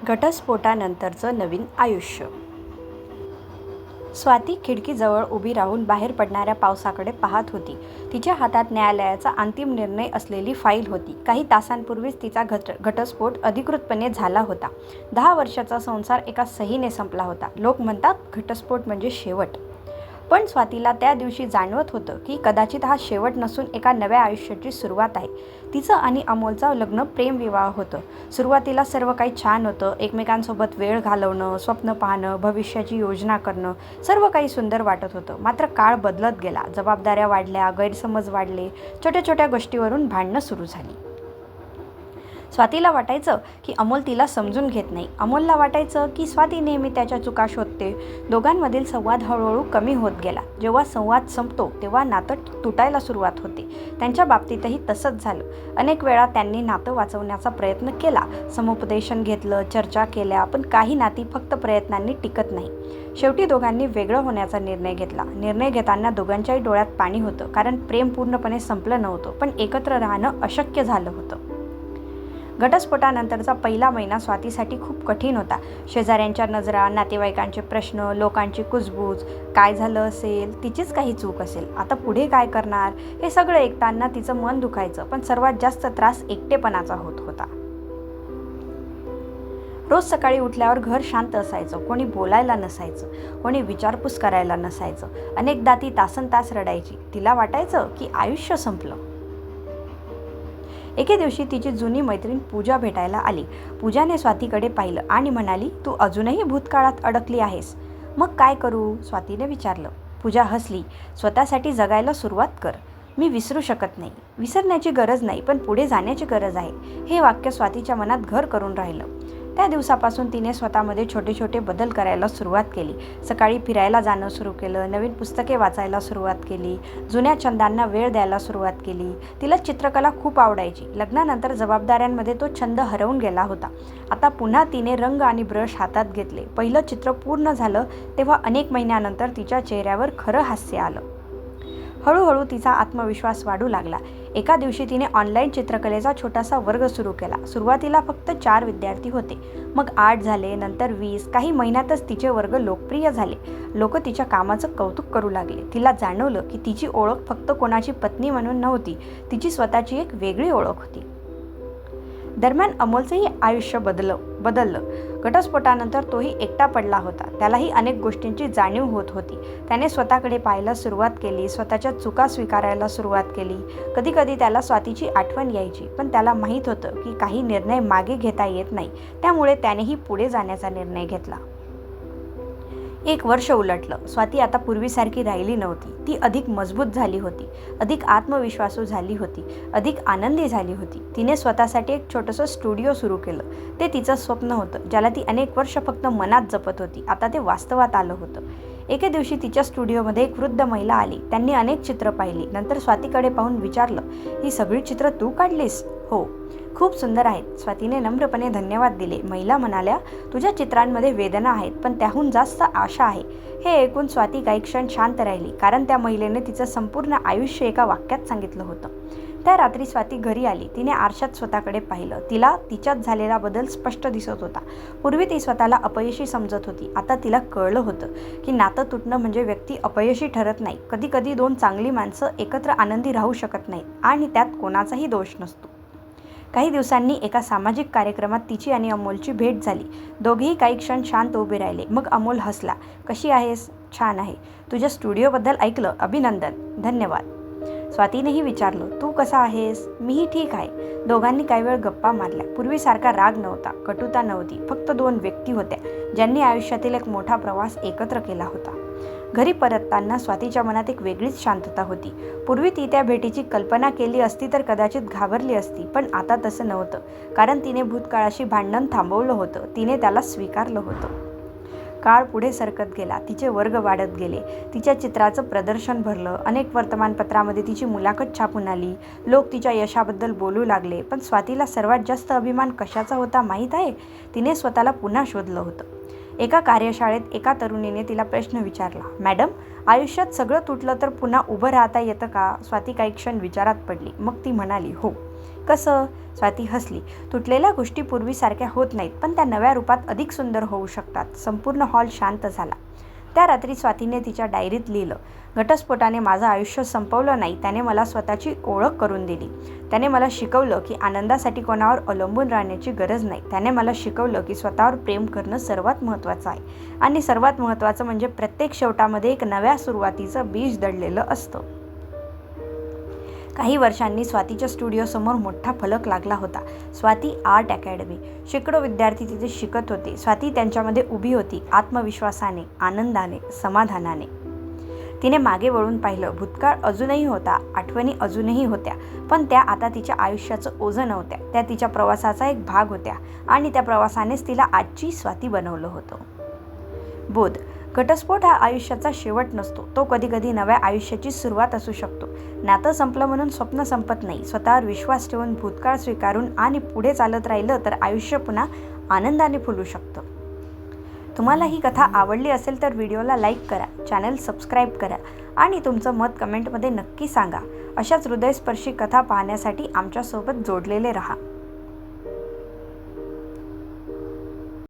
घटस्फोटानंतरचं नवीन आयुष्य. स्वाती खिडकीजवळ उभी राहून बाहेर पडणाऱ्या पावसाकडे पाहत होती. तिच्या हातात न्यायालयाचा अंतिम निर्णय असलेली फाईल होती. काही तासांपूर्वीच तिचा घटस्फोट अधिकृतपणे झाला होता. 10 वर्षाचा संसार एका सहीने संपला होता. लोक म्हणतात घटस्फोट म्हणजे शेवट. पण स्वातीला त्या दिवशी जाणवत होतं की कदाचित हा शेवट नसून एका नव्या आयुष्याची सुरुवात आहे. तिचं आणि अमोलचं लग्न प्रेमविवाह होतं. सुरुवातीला सर्व काही छान होतं. एकमेकांसोबत वेळ घालवणं, स्वप्न पाहणं, भविष्याची योजना करणं, सर्व काही सुंदर वाटत होतं. मात्र काळ बदलत गेला. जबाबदाऱ्या वाढल्या, गैरसमज वाढले, छोट्या छोट्या गोष्टीवरून भांडणं सुरू झाली. स्वातीला वाटायचं की अमोल तिला समजून घेत नाही. अमोलला वाटायचं की स्वाती नेहमी त्याच्या चुका शोधते. दोघांमधील संवाद हळूहळू कमी होत गेला. जेव्हा संवाद संपतो तेव्हा नातं तुटायला सुरुवात होते. त्यांच्या बाबतीतही तसंच झालं. अनेक वेळा त्यांनी नातं वाचवण्याचा प्रयत्न केला, समुपदेशन घेतलं, चर्चा केल्या, पण काही नाती फक्त प्रयत्नांनी टिकत नाही. शेवटी दोघांनी वेगळं होण्याचा निर्णय घेतला. निर्णय घेताना दोघांच्याही डोळ्यात पाणी होतं, कारण प्रेम पूर्णपणे संपलं नव्हतं, पण एकत्र राहणं अशक्य झालं होतं. घटस्फोटानंतरचा पहिला महिना स्वातीसाठी खूप कठीण होता. शेजाऱ्यांच्या नजरा, नातेवाईकांचे प्रश्न, लोकांची कुजबूज. काय झालं असेल? तिचीच काही चूक असेल? आता पुढे काय करणार? हे सगळं ऐकताना तिचं मन दुखायचं. पण सर्वात जास्त त्रास एकटेपणाचा होत होता. रोज सकाळी उठल्यावर घर शांत असायचं. कोणी बोलायला नसायचं, कोणी विचारपूस करायला नसायचं. अनेकदा ती तासनतास रडायची. तिला वाटायचं की आयुष्य संपलं. एके दिवशी तिची जुनी मैत्रीण पूजा भेटायला आली. पूजाने स्वातीकडे पाहिलं आणि म्हणाली, तू अजूनही भूतकाळात अडकली आहेस. मग काय करू? स्वातीने विचारलं. पूजा हसली. स्वतःसाठी जगायला सुरुवात कर. मी विसरू शकत नाही. विसरण्याची गरज नाही, पण पुढे जाण्याची गरज आहे. हे वाक्य स्वातीच्या मनात घर करून राहिलं. त्या दिवसापासून तिने स्वतःमध्ये छोटे छोटे बदल करायला सुरुवात केली. सकाळी फिरायला जाणं सुरू केलं, नवीन पुस्तके वाचायला सुरुवात केली, जुन्या छंदांना वेळ द्यायला सुरुवात केली. तिला चित्रकला खूप आवडायची. लग्नानंतर जबाबदाऱ्यांमध्ये तो छंद हरवून गेला होता. आता पुन्हा तिने रंग आणि ब्रश हातात घेतले. पहिलं चित्र पूर्ण झालं तेव्हा अनेक महिन्यानंतर तिच्या चेहऱ्यावर खरं हास्य आलं. हळूहळू तिचा आत्मविश्वास वाढू लागला. एका दिवशी तिने ऑनलाईन चित्रकलेचा छोटासा वर्ग सुरू केला. सुरुवातीला फक्त 4 विद्यार्थी होते, मग 8 झाले, नंतर 20. काही महिन्यातच तिचे वर्ग लोकप्रिय झाले. लोक तिच्या कामाचं कौतुक करू लागले. तिला जाणवलं की तिची ओळख फक्त कोणाची पत्नी म्हणून नव्हती, तिची स्वतःची एक वेगळी ओळख होती. दरम्यान अमोलचंही आयुष्य बदललं. घटस्फोटानंतर तोही एकटा पडला होता. त्यालाही अनेक गोष्टींची जाणीव होत होती. त्याने स्वतःकडे पाहायला सुरुवात केली, स्वतःच्या चुका स्वीकारायला सुरुवात केली. कधीकधी त्याला स्वातीची आठवण यायची, पण त्याला माहीत होतं की काही निर्णय मागे घेता येत नाही. त्यामुळे त्यानेही पुढे जाण्याचा निर्णय घेतला. 1 वर्ष उलटलं. स्वाती आता पूर्वीसारखी राहिली नव्हती. ती अधिक मजबूत झाली होती, अधिक आत्मविश्वासू झाली होती, अधिक आनंदी झाली होती. तिने स्वतःसाठी एक छोटंसं स्टुडिओ सुरू केलं. ते तिचं स्वप्न होतं, ज्याला ती अनेक वर्ष फक्त मनात जपत होती. आता ते वास्तवात आलं होतं. एके दिवशी तिच्या स्टुडिओमध्ये एक वृद्ध महिला आली. त्यांनी अनेक चित्र पाहिली. नंतर स्वातीकडे पाहून विचारलं, ही सगळी चित्र तू काढलीस? हो. खूप सुंदर आहेत. स्वातीने नम्रपणे धन्यवाद दिले. महिला म्हणाल्या, तुझ्या चित्रांमध्ये वेदना आहेत, पण त्याहून जास्त आशा आहे. हे ऐकून स्वाती काही क्षण शांत राहिली, कारण त्या महिलेने तिचं संपूर्ण आयुष्य एका वाक्यात सांगितलं होतं. त्या रात्री स्वाती घरी आली. तिने आरशात स्वतःकडे पाहिलं. तिला तिच्यात झालेला बदल स्पष्ट दिसत होता. पूर्वी ती स्वतःला अपयशी समजत होती. आता तिला कळलं होतं की नातं तुटणं म्हणजे व्यक्ती अपयशी ठरत नाही. कधीकधी 2 चांगली माणसं एकत्र आनंदी राहू शकत नाहीत आणि त्यात कोणाचाही दोष नसतो. काही दिवसांनी एका सामाजिक कार्यक्रमात तिची आणि अमोलची भेट झाली. दोघेही काही क्षण शांत उभे राहिले. मग अमोल हसला. कशी आहेस? छान आहे. तुझ्या स्टुडिओबद्दल ऐकलं. अभिनंदन. धन्यवाद. स्वातीनेही विचारलं, तू कसा आहेस? मीही ठीक आहे. दोघांनी काही वेळ गप्पा मारल्या. पूर्वीसारखा राग नव्हता, कटुता नव्हती. फक्त 2 व्यक्ती होत्या, ज्यांनी आयुष्यातील एक मोठा प्रवास एकत्र केला होता. घरी परतताना स्वातीच्या मनात एक वेगळीच शांतता होती. पूर्वी ती त्या भेटीची कल्पना केली असती तर कदाचित घाबरली असती, पण आता तसं नव्हतं, कारण तिने भूतकाळाशी भांडण थांबवलं होतं. तिने त्याला स्वीकारलं होतं. काळ पुढे सरकत गेला. तिचे वर्ग वाढत गेले. तिच्या चित्राचं प्रदर्शन भरलं. अनेक वर्तमानपत्रामध्ये तिची मुलाखत छापून आली. लोक तिच्या यशाबद्दल बोलू लागले. पण स्वातीला सर्वात जास्त अभिमान कशाचा होता माहीत आहे? तिने स्वतःला पुन्हा शोधलं होतं. एका कार्यशाळेत एका तरुणीने तिला प्रश्न विचारला, मॅडम, आयुष्यात सगळं तुटलं तर पुन्हा उभं राहता येतं का? स्वाती काही क्षण विचारात पडली. मग ती म्हणाली, हो. कसं? स्वाती हसली. तुटलेल्या गोष्टी पूर्वीसारख्या होत नाहीत, पण त्या नव्या रूपात अधिक सुंदर होऊ शकतात. संपूर्ण हॉल शांत झाला. त्या रात्री स्वातीने तिच्या डायरीत लिहिलं, घटस्फोटाने माझं आयुष्य संपवलं नाही, त्याने मला स्वतःची ओळख करून दिली. त्याने मला शिकवलं की आनंदासाठी कोणावर अवलंबून राहण्याची गरज नाही. त्याने मला शिकवलं की स्वतःवर प्रेम करणं सर्वात महत्त्वाचं आहे आणि सर्वात महत्त्वाचं म्हणजे प्रत्येक शेवटामध्ये एक नव्या सुरुवातीचं बीज दडलेलं असतं. काही वर्षांनी स्वातीच्या स्टुडिओसमोर मोठा फलक लागला होता, स्वाती आर्ट अकॅडमी. शेकडो विद्यार्थी तिथे शिकत होते. स्वाती त्यांच्यामध्ये उभी होती, आत्मविश्वासाने, आनंदाने, समाधानाने. तिने मागे वळून पाहिलं. भूतकाळ अजूनही होता, आठवणी अजूनही होत्या, पण त्या आता तिच्या आयुष्याचं ओझं नव्हत्या. त्या तिच्या प्रवासाचा एक भाग होत्या आणि त्या प्रवासानेच तिला आजची स्वाती बनवलं होतं. बोध: घटस्फोट हा आयुष्याचा शेवट नसतो, तो कधीकधी नव्या आयुष्याची सुरुवात असू शकतो. नातं संपलं म्हणून स्वप्न संपत नाही. स्वतःवर विश्वास ठेवून, भूतकाळ स्वीकारून आणि पुढे चालत राहिलं तर आयुष्य पुन्हा आनंदाने फुलू शकतं. तुम्हाला ही कथा आवडली असेल तर व्हिडिओला लाईक करा, चॅनल सबस्क्राईब करा आणि तुमचं मत कमेंटमध्ये नक्की सांगा. अशाच हृदयस्पर्शी कथा पाहण्यासाठी आमच्यासोबत जोडलेले राहा.